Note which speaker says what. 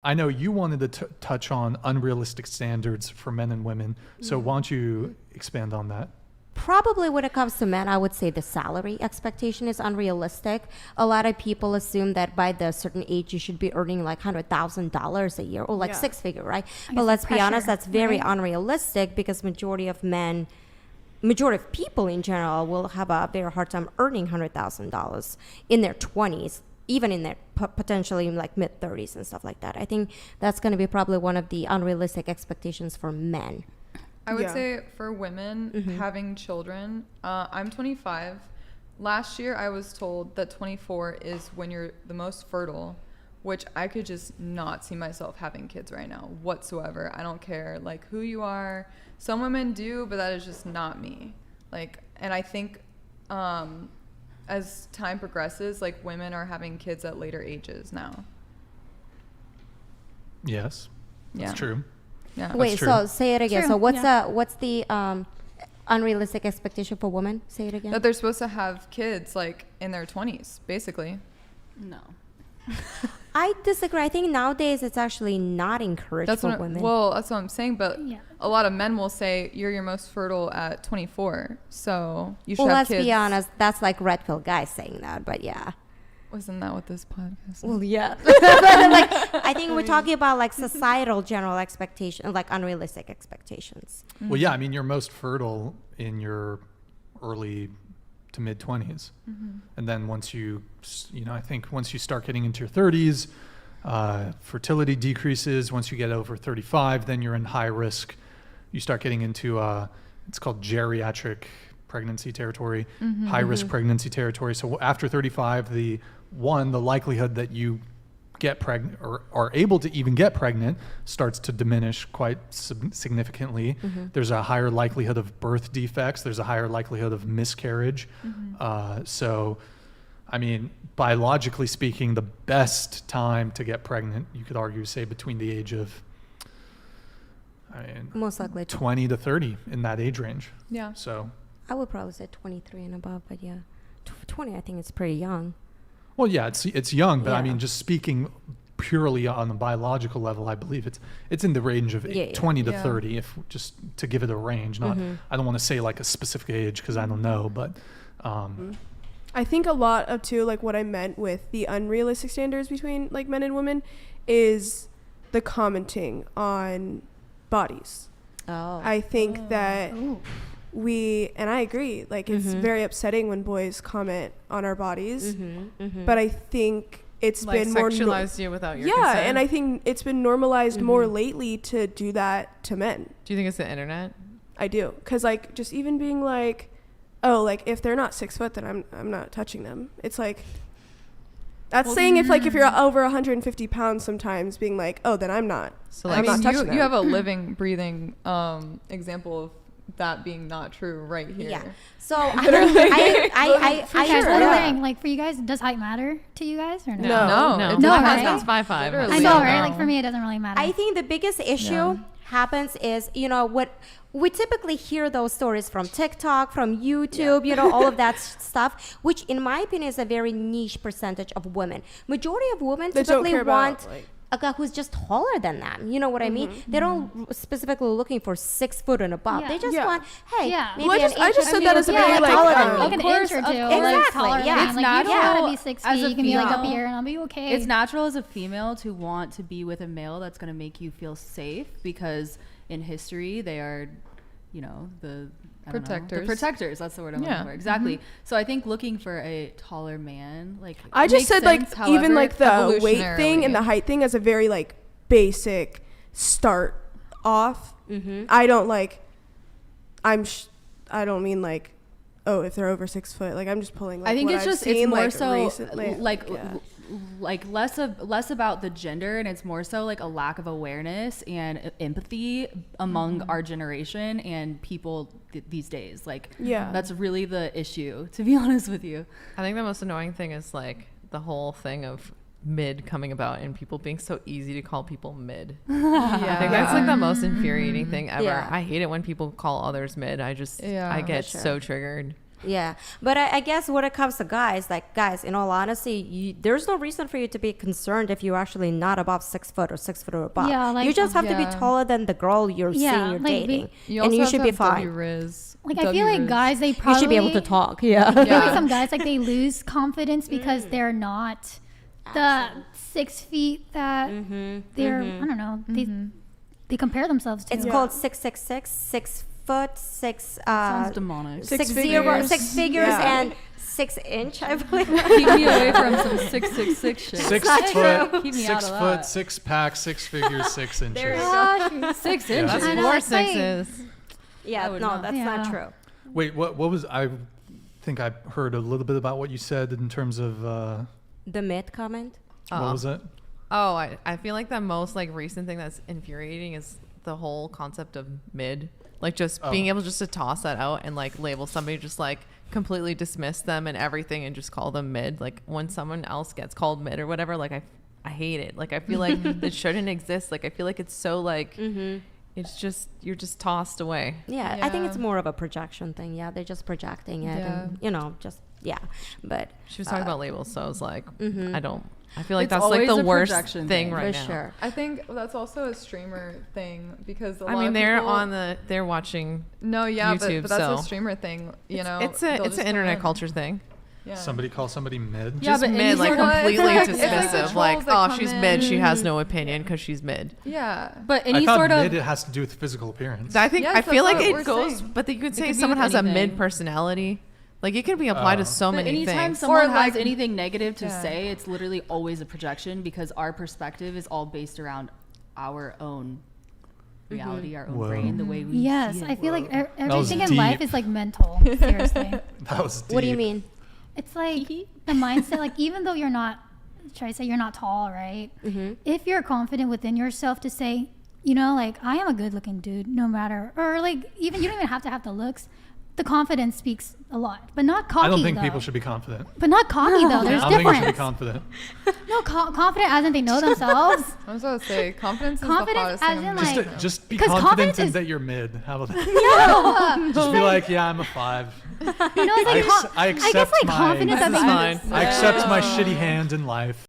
Speaker 1: I know you wanted to touch on unrealistic standards for men and women. So why don't you expand on that?
Speaker 2: Probably when it comes to men, I would say the salary expectation is unrealistic. A lot of people assume that by the certain age you should be earning like $100,000 a year or like six figure, right? But let's be honest, that's very unrealistic because majority of people in general will have a very hard time earning $100,000 in their 20s, even in their potentially in like mid 30s and stuff like that. I think that's going to be probably one of the unrealistic expectations for men.
Speaker 3: I would say for women having children, I'm 25. Last year I was told that 24 is when you're the most fertile, which I could just not see myself having kids right now whatsoever. I don't care like who you are. Some women do, but that is just not me. Like, and I think as time progresses, like women are having kids at later ages now.
Speaker 1: Yes, that's true.
Speaker 3: Yeah.
Speaker 2: Wait, so say it again. True. So what's the unrealistic expectation for women? Say it again.
Speaker 3: That they're supposed to have kids like in their 20s, basically.
Speaker 4: No.
Speaker 2: I disagree. I think nowadays it's actually not encouraged for women.
Speaker 3: Well, that's what I'm saying. But a lot of men will say you're your most fertile at 24, so you should have kids. Well, let's
Speaker 2: be honest. That's like red pill guys saying that, but yeah.
Speaker 3: Wasn't that what this podcast is?
Speaker 2: Well, yeah. Like, I think we're talking about like societal general expectations, like unrealistic expectations.
Speaker 1: Well, yeah, I mean, you're most fertile in your early to mid 20s. And then once I think once you start getting into your 30s, fertility decreases. Once you get over 35, then you're in high risk. You start getting into, it's called geriatric pregnancy territory, high risk pregnancy territory. So after 35, the likelihood that you get pregnant or are able to even get pregnant starts to diminish quite significantly. There's a higher likelihood of birth defects. There's a higher likelihood of miscarriage. So, I mean, biologically speaking, the best time to get pregnant, you could argue, say between the age of
Speaker 2: most likely
Speaker 1: 20 to 30 in that age range.
Speaker 3: Yeah.
Speaker 1: So
Speaker 2: I would probably say 23 and above, but yeah, 20 I think it's pretty young.
Speaker 1: Well, yeah, it's young, but I mean, just speaking purely on the biological level, I believe it's in the range of 20 to 30, if just to give it a range. Not, I don't want to say like a specific age because I don't know, but
Speaker 5: I think a lot of too, like what I meant with the unrealistic standards between like men and women is the commenting on bodies. I think that and I agree, like it's very upsetting when boys comment on our bodies, but I think it's like been more
Speaker 4: sexualized you without your consent.
Speaker 5: And I think it's been normalized more lately to do that to men.
Speaker 4: Do you think it's the internet?
Speaker 5: I do, because like just even being like, oh, like if they're not 6 foot, then I'm not touching them. It's like that's saying if you're over 150 pounds, sometimes being like, oh, then I'm not.
Speaker 3: So like, not touching them. You have a living, breathing example of that being not true right here.
Speaker 2: Yeah. So I
Speaker 6: wondering, like, for you guys, does height matter to you guys or
Speaker 4: no?
Speaker 6: No,
Speaker 4: my
Speaker 6: right?
Speaker 4: husband's 5'5".
Speaker 6: I know, right? Like for me, it doesn't really matter.
Speaker 2: I think the biggest issue happens is, what we typically hear those stories from TikTok, from YouTube, all of that stuff, which in my opinion is a very niche percentage of women. Majority of women typically want a guy who's just taller than them. You know what I mean? They don't specifically looking for 6 foot and above. They just want, maybe
Speaker 5: I just said that as a very
Speaker 6: like an inch or two.
Speaker 2: Exactly.
Speaker 6: Taller
Speaker 2: It's
Speaker 6: like,
Speaker 2: natural.
Speaker 6: You don't gotta be 6 feet. You can be like up here and I'll be okay.
Speaker 4: It's natural as a female to want to be with a male that's going to make you feel safe, because in history they are, the protectors. That's the word I'm looking for. Exactly. So I think looking for a taller man, like
Speaker 5: I just said, like even like the weight thing and the height thing as a very like basic start off. I don't like. I don't mean like, oh, if they're over 6 foot. Like I'm just pulling. Like,
Speaker 4: I think
Speaker 5: what
Speaker 4: it's
Speaker 5: I've
Speaker 4: just
Speaker 5: seen,
Speaker 4: it's more
Speaker 5: like,
Speaker 4: so
Speaker 5: recently.
Speaker 4: like less about the gender, and it's more so like a lack of awareness and empathy among our generation and people these days. Like that's really the issue, to be honest with you.
Speaker 7: I think the most annoying thing is like the whole thing of mid coming about and people being so easy to call people mid. I think that's like the most infuriating thing ever. I hate it when people call others mid. I get so triggered.
Speaker 2: Yeah, but I guess when it comes to guys, like guys, in all honesty, there's no reason for you to be concerned if you're actually not above 6 foot or 6 foot or above.
Speaker 6: Yeah, like,
Speaker 2: you just have to be taller than the girl you're seeing you're
Speaker 6: like,
Speaker 2: dating,
Speaker 3: You
Speaker 2: and
Speaker 3: also
Speaker 2: you
Speaker 3: have
Speaker 2: should
Speaker 3: to
Speaker 2: be
Speaker 3: have
Speaker 2: fine.
Speaker 6: Like, I feel like guys, they probably
Speaker 2: You should be able to talk. Yeah.
Speaker 6: I feel
Speaker 3: Yeah.
Speaker 6: like some guys, like, they lose confidence because they're not the 6 feet that they're. I don't know. They compare themselves to.
Speaker 2: It's called 666, 6 foot, 6.
Speaker 4: Sounds demonic.
Speaker 2: 6
Speaker 5: figures.
Speaker 2: 6 figures
Speaker 5: Yeah.
Speaker 2: and 6 inch, I believe.
Speaker 4: Keep me away from some 666 shit.
Speaker 1: 6
Speaker 2: not
Speaker 1: foot,
Speaker 2: true.
Speaker 4: Keep me
Speaker 1: 6
Speaker 4: out of
Speaker 1: foot,
Speaker 4: that.
Speaker 1: 6 pack, 6 figures, 6 inches.
Speaker 2: There you
Speaker 6: Gosh,
Speaker 4: 6
Speaker 1: Yeah.
Speaker 4: inches.
Speaker 7: That's
Speaker 6: I know,
Speaker 7: four
Speaker 6: it's like-
Speaker 7: sixes.
Speaker 2: Yeah,
Speaker 4: I would
Speaker 2: no,
Speaker 4: not.
Speaker 2: that's
Speaker 6: Yeah.
Speaker 2: not true.
Speaker 1: Wait, what was I think I heard a little bit about what you said in terms of
Speaker 2: The myth comment.
Speaker 1: what was it?
Speaker 7: Oh, I feel like the most like recent thing that's infuriating is the whole concept of mid. Like just being able just to toss that out and like label somebody, just like completely dismiss them and everything and just call them mid. Like when someone else gets called mid or whatever, like I hate it. Like I feel like it shouldn't exist. Like I feel like it's so like it's just you're just tossed away.
Speaker 2: Yeah, I think it's
Speaker 3: Yeah.
Speaker 2: more of a projection thing. Yeah, they're just projecting it, and just But
Speaker 7: She was talking about labels, so I was like, I feel like
Speaker 4: It's
Speaker 7: that's like the
Speaker 4: always a
Speaker 7: worst
Speaker 4: projection
Speaker 7: thing
Speaker 4: thing.
Speaker 7: right
Speaker 2: for
Speaker 7: now.
Speaker 2: sure.
Speaker 3: I think that's also a streamer thing because a lot
Speaker 7: I mean,
Speaker 3: of
Speaker 7: they're
Speaker 3: people,
Speaker 7: they're watching.
Speaker 3: No, yeah,
Speaker 7: YouTube,
Speaker 3: but that's
Speaker 7: so-
Speaker 3: a streamer thing. You know,
Speaker 7: It's
Speaker 3: they'll
Speaker 7: an
Speaker 3: just come
Speaker 7: internet
Speaker 3: in.
Speaker 7: culture thing.
Speaker 3: Yeah.
Speaker 1: Somebody call somebody mid?
Speaker 4: Yeah,
Speaker 7: Just
Speaker 4: but
Speaker 7: mid,
Speaker 4: any
Speaker 7: like
Speaker 4: sort of-
Speaker 7: completely
Speaker 3: It's like the
Speaker 7: dismissive. Like,
Speaker 3: trolls that
Speaker 7: oh,
Speaker 3: come
Speaker 7: she's
Speaker 3: in.
Speaker 7: mid. She has no opinion because she's mid.
Speaker 3: Yeah.
Speaker 4: But
Speaker 1: I
Speaker 4: any
Speaker 1: thought
Speaker 4: sort
Speaker 1: mid
Speaker 4: of
Speaker 1: it has to do with physical appearance.
Speaker 7: I think
Speaker 3: Yes,
Speaker 7: I feel
Speaker 3: that's
Speaker 7: like
Speaker 3: what we're
Speaker 7: it goes,
Speaker 3: saying.
Speaker 7: but you could say
Speaker 4: could be
Speaker 7: someone
Speaker 4: with
Speaker 7: has a
Speaker 4: anything.
Speaker 7: mid personality. Like it can be applied to so
Speaker 4: But
Speaker 7: many
Speaker 4: anytime
Speaker 7: things.
Speaker 4: someone
Speaker 3: Or,
Speaker 4: has
Speaker 3: like-
Speaker 4: anything negative to
Speaker 3: Yeah.
Speaker 4: say, it's literally always a projection because our perspective is all based around our own reality, our own
Speaker 1: Whoa.
Speaker 4: brain, the way we
Speaker 6: yes,
Speaker 4: see it.
Speaker 6: I feel like
Speaker 1: was
Speaker 6: everything in life
Speaker 1: deep.
Speaker 6: is like mental. Seriously,
Speaker 1: That was deep.
Speaker 2: What do you mean?
Speaker 6: it's like the mindset. Like even though you're not, should I say you're not tall, right? If you're confident within yourself to say, like I am a good-looking dude, no matter, or like even you don't even have to have the looks. The confidence speaks a lot, but not cocky.
Speaker 1: I don't think
Speaker 6: though.
Speaker 1: people should be confident.
Speaker 6: But not cocky though. There's
Speaker 1: I don't think you should be
Speaker 6: difference.
Speaker 1: confident.
Speaker 6: No, confident as in they know themselves.
Speaker 3: I was going to say, confidence is the
Speaker 6: Confidence
Speaker 3: hottest
Speaker 6: as
Speaker 3: thing.
Speaker 6: in,
Speaker 3: I'm
Speaker 6: like-
Speaker 1: Just be
Speaker 6: 'Cause
Speaker 1: confident
Speaker 6: confidence
Speaker 1: in
Speaker 6: is-
Speaker 1: that you're mid. How about that? Just be like, yeah, I'm a 5.
Speaker 6: It's like
Speaker 1: I
Speaker 6: I guess
Speaker 1: accept
Speaker 6: like
Speaker 1: my-
Speaker 6: confidence
Speaker 7: This
Speaker 6: as
Speaker 7: is
Speaker 6: in
Speaker 7: fine.
Speaker 1: I accept my shitty hand in life.